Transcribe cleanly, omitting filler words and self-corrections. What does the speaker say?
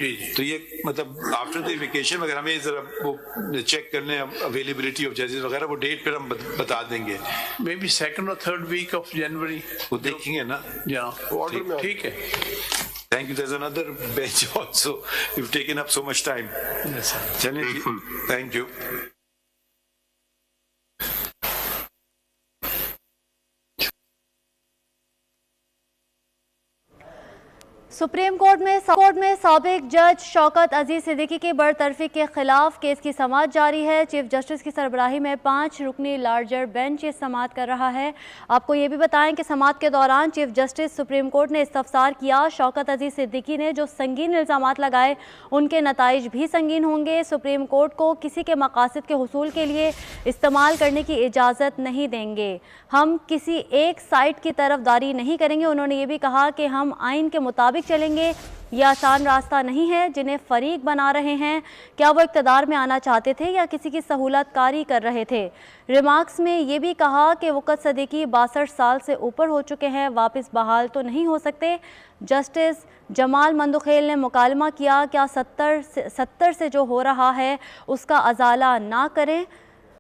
तो ये मतलब आफ्टर द वेकेशन वगैरह हमें जरा वो चेक करने अवेलेबिलिटी ऑफ जजेस वगैरह, वो डेट पर हम बता देंगे। May be 2nd or 3rd week of January वो देखेंगे ना। ठीक है। Thank you. There's another bench also. You've taken up so much time. Yes, sir. चलिए, thank you. सुप्रीम कोर्ट में साबिक जज शौकत अजीज सिद्दीकी की बरतरफी के खिलाफ केस की समाअत जारी है। चीफ जस्टिस की सरबराही में 5 रुकनी लार्जर बेंच ये समाअत कर रहा है। आपको ये भी बताएं कि समाअत के दौरान चीफ जस्टिस सुप्रीम कोर्ट ने इस्तफसार किया, शौकत अजीज सिद्दीकी ने जो संगीन इल्ज़ामात लगाए उनके नताइज भी संगीन होंगे। सुप्रीम कोर्ट को किसी के मकासद के हुसूल के लिए इस्तेमाल करने की इजाज़त नहीं देंगे। हम किसी एक साइड की तरफदारी नहीं करेंगे। उन्होंने ये भी कहा कि हम आइन के मुताबिक चलेंगे। यह आसान रास्ता नहीं है जिन्हें फरीक बना रहे हैं। क्या वो इक़्तिदार में आना चाहते थे या किसी की सहूलत कारी कर रहे थे। रिमार्क्स में ये भी कहा कि वक़्त सिद्दीकी 62 साल से ऊपर हो चुके हैं, वापस बहाल तो नहीं हो सकते। जस्टिस जमाल मंदखेल ने मुकालमा किया, क्या 70 से जो हो रहा है उसका अजाला ना करें।